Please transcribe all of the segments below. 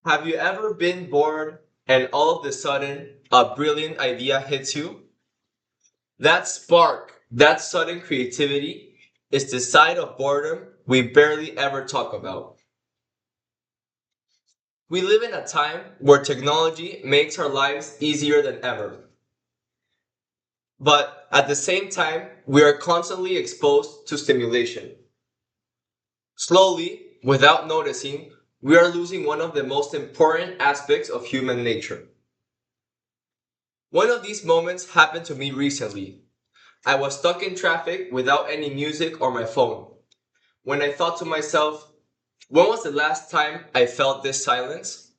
Have you ever been bored and all of a sudden a brilliant idea hits you? That spark, that sudden creativity, is the side of boredom we barely ever talk about. We live in a time where technology makes our lives easier than ever. But at the same time, we are constantly exposed to stimulation. Slowly, without noticing, we are losing one of the most important aspects of human nature. One of these moments happened to me recently. I was stuck in traffic without any music or my phone. When I thought to myself, when was the last time I felt this silence?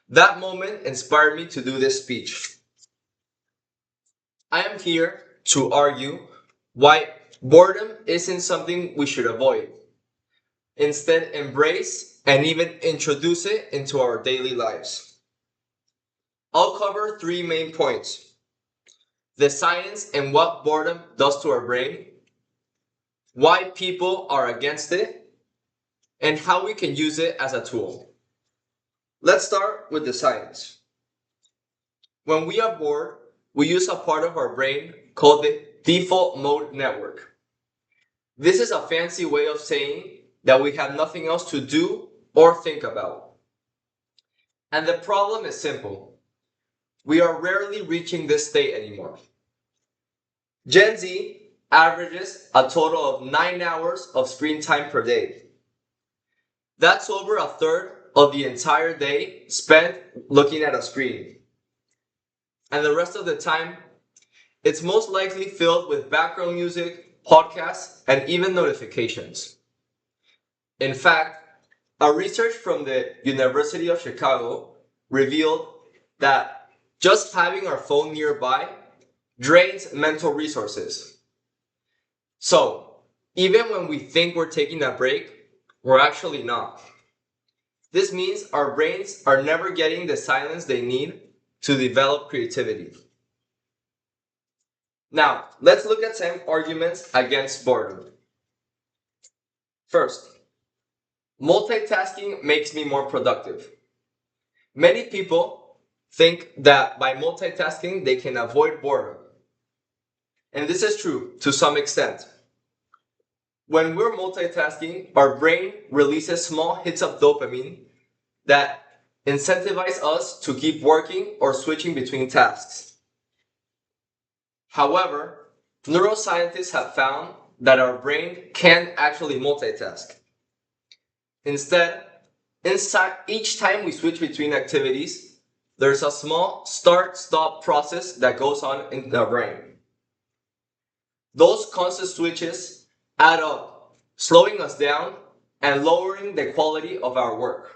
That moment inspired me to do this speech. I am here to argue why boredom isn't something we should avoid. Instead, embrace and even introduce it into our daily lives. I'll cover three main points: the science and what boredom does to our brain, why people are against it, and how we can use it as a tool. Let's start with the science. When we are bored, we use a part of our brain called the default mode network. This is a fancy way of saying that we have nothing else to do or think about. And the problem is simple. We are rarely reaching this state anymore. Gen Z averages a total of 9 hours of screen time per day. That's over a third of the entire day spent looking at a screen. And the rest of the time, it's most likely filled with background music, podcasts, and even notifications. In fact, a research from the University of Chicago revealed that just having our phone nearby drains mental resources. So, even when we think we're taking a break, we're actually not. This means our brains are never getting the silence they need to develop creativity. Now, let's look at some arguments against boredom. First, multitasking makes me more productive. Many people think that by multitasking they can avoid boredom. And this is true to some extent. When we're multitasking, our brain releases small hits of dopamine that incentivize us to keep working or switching between tasks. However, neuroscientists have found that our brain can't actually multitask. Instead, inside each time we switch between activities, there's a small start-stop process that goes on in the brain. Those constant switches add up, slowing us down and lowering the quality of our work.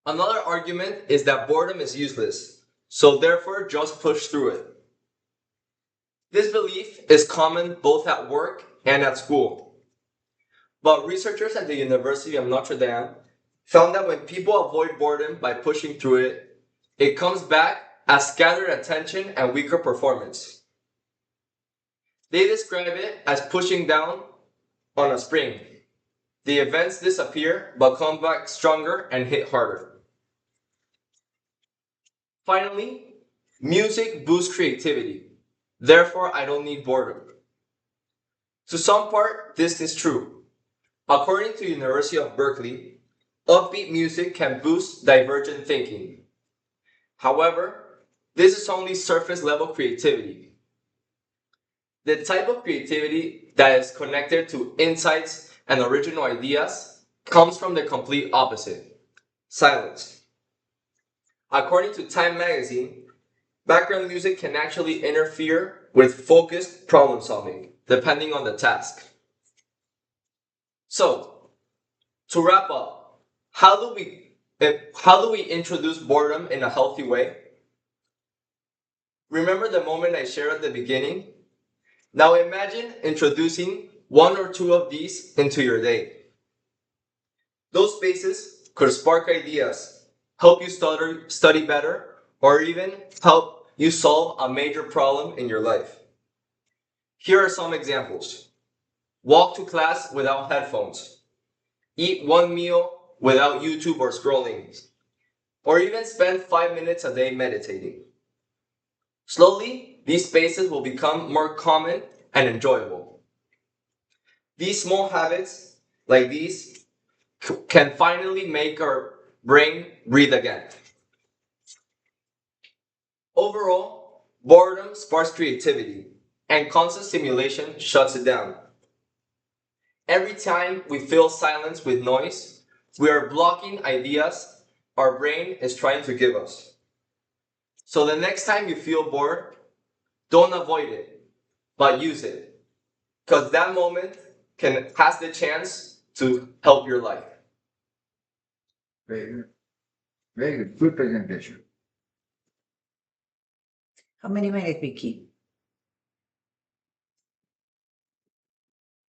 Another argument is that boredom is useless, so therefore just push through it. This belief is common both at work and at school. But researchers at the University of Notre Dame found that when people avoid boredom by pushing through it, it comes back as scattered attention and weaker performance. They describe it as pushing down on a spring. The events disappear but come back stronger and hit harder. Finally, music boosts creativity. Therefore, I don't need boredom. To some part, this is true. According to the University of Berkeley, upbeat music can boost divergent thinking. However, this is only surface level creativity. The type of creativity that is connected to insights and original ideas comes from the complete opposite: silence. According to Time magazine, background music can actually interfere with focused problem solving, depending on the task. So, to wrap up, how do we introduce boredom in a healthy way? Remember the moment I shared at the beginning? Now imagine introducing one or two of these into your day. Those spaces could spark ideas, help you study better, or even help you solve a major problem in your life. Here are some examples. walk to class without headphones, eat one meal without YouTube or scrolling, or even spend 5 minutes a day meditating. Slowly, these spaces will become more common and enjoyable. These small habits, like these, can finally make our brain breathe again. Overall, boredom sparks creativity, and constant stimulation shuts it down. Every time we fill silence with noise, we are blocking ideas our brain is trying to give us. So the next time you feel bored, don't avoid it, but use it. Because that moment has the chance to help your life. Very good. Very good. Good presentation. How many minutes we keep?